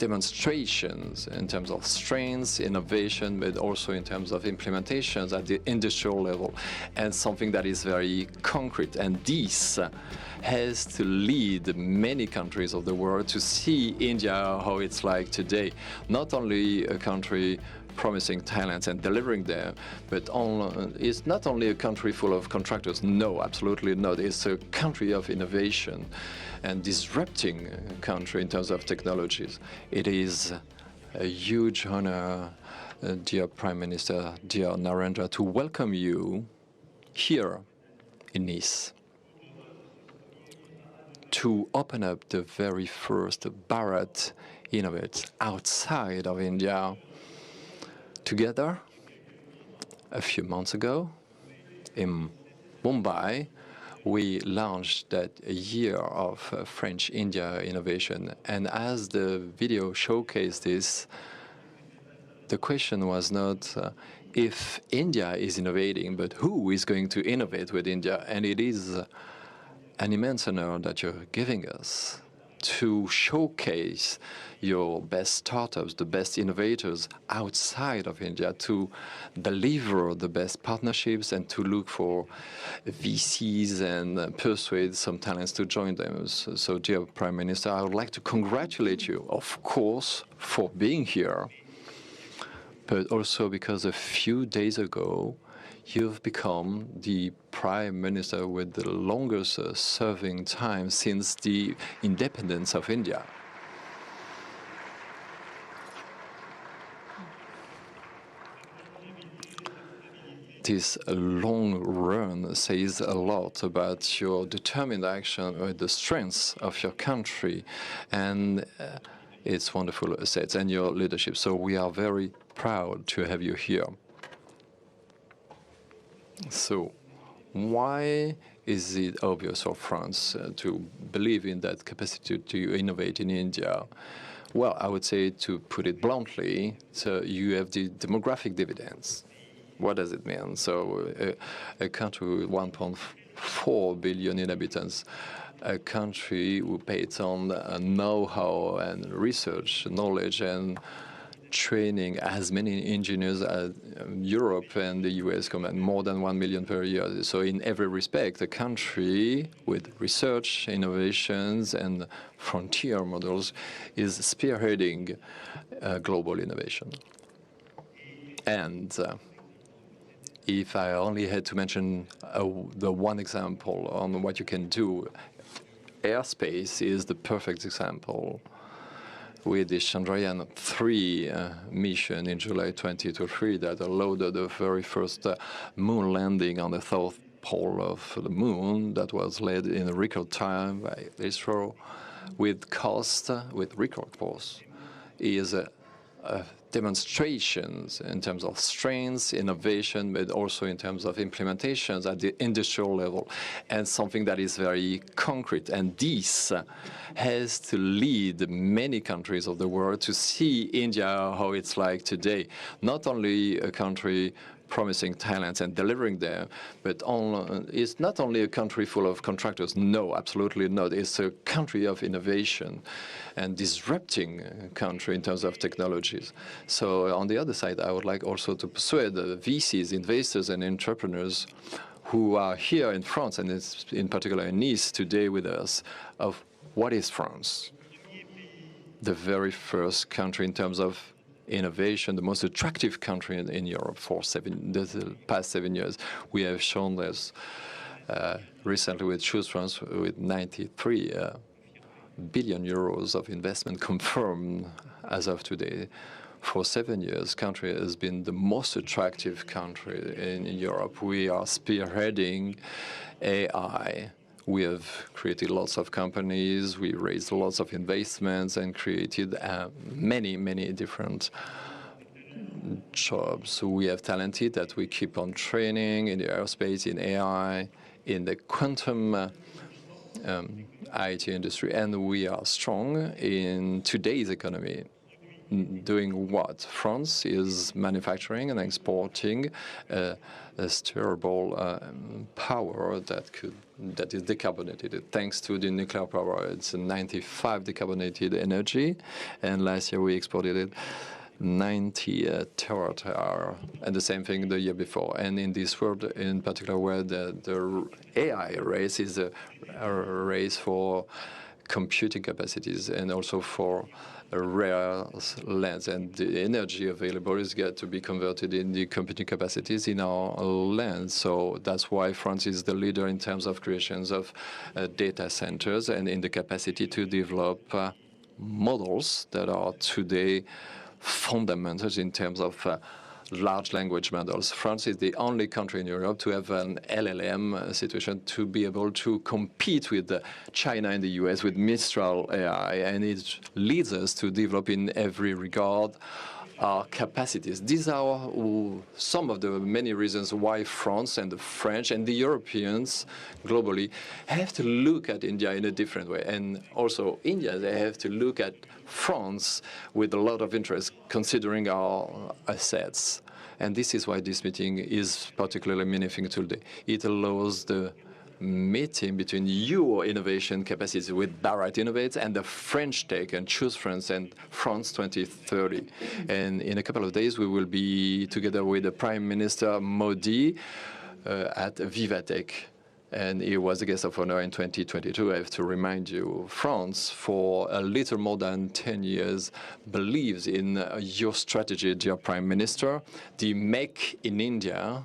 demonstrations in terms of strengths, innovation, but also in terms of implementations at the industrial level, and something that is very concrete. And this has to lead many countries of the world to see India how it's like today. Not only a country promising talents and delivering them, but it's not only a country full of contractors. No, absolutely not. It's a country of innovation and disrupting country in terms of technologies. It is a huge honor, dear Prime Minister, dear Narendra, to welcome you here in Nice to open up the very first Bharat Innovates outside of India. Together, a few months ago, in Mumbai, we launched that year of French-India innovation. And as the video showcased this, the question was not if India is innovating, but who is going to innovate with India. And it is an immense honor that you're giving us to showcase your best startups, the best innovators outside of India, to deliver the best partnerships and to look for VCs and persuade some talents to join them. So, dear Prime Minister, I would like to congratulate you, of course, for being here, but also because a few days ago, you've become the Prime Minister with the longest serving time since the independence of India. This long run says a lot about your determined action with the strengths of your country and its wonderful assets and your leadership. So we are very proud to have you here. So why is it obvious for France to believe in that capacity to innovate in India? Well, I would say, to put it bluntly, so you have the demographic dividends. What does it mean? So a country with 1.4 billion inhabitants, a country who pays on know-how and research, knowledge, and training as many engineers as Europe and the US combined, more than 1 million per year. So in every respect, a country with research, innovations, and frontier models is spearheading global innovation. And if I only had to mention the one example on what you can do, airspace is the perfect example. With the Chandrayaan-3 mission in July 2023 that allowed the very first moon landing on the south pole of the moon, that was led in a record time by ISRO, with record cost, is demonstrations in terms of strengths, innovation, but also in terms of implementations at the industrial level, and something that is very concrete. And this has to lead many countries of the world to see India how it's like today. Not only a country promising talents and delivering them, but it's not only a country full of contractors. No, absolutely not. It's a country of innovation and disrupting country in terms of technologies. So on the other side, I would like also to persuade the VCs, investors, and entrepreneurs who are here in France, and it's in particular in Nice today with us, of what is France? The very first country in terms of innovation, the most attractive country in Europe for the past 7 years. We have shown this recently with Choose France, with 93 billion euros of investment confirmed as of today. For 7 years, country has been the most attractive country in Europe. We are spearheading AI. We have created lots of companies, we raised lots of investments and created many, many different jobs. So we have talented that we keep on training in the aerospace, in AI, in the quantum IT industry, and we are strong in today's economy. doing what? France is manufacturing and exporting a steerable power that is decarbonated thanks to the nuclear power. It's a 95 decarbonated energy, and last year we exported it 90 terawatt-hour, and the same thing the year before. And in this world, in particular, where the AI race is a race for computing capacities and also for rare lands, and the energy available is got to be converted in the computing capacities in our land. So that's why France is the leader in terms of creations of data centers and in the capacity to develop models that are today fundamentals in terms of large language models. France is the only country in Europe to have an LLM situation to be able to compete with China and the US with Mistral AI, and it leads us to develop in every regard our capacities. These are some of the many reasons why France and the French and the Europeans globally have to look at India in a different way. And also India, they have to look at France with a lot of interest, considering our assets. And this is why this meeting is particularly meaningful today. It allows the meeting between your innovation capacity with Bharat Innovates and the French Tech and Choose France and France 2030. And in a couple of days, we will be together with the Prime Minister Modi at Vivatech. And he was a guest of honor in 2022. I have to remind you, France, for a little more than 10 years, believes in your strategy, dear Prime Minister, the Make in India.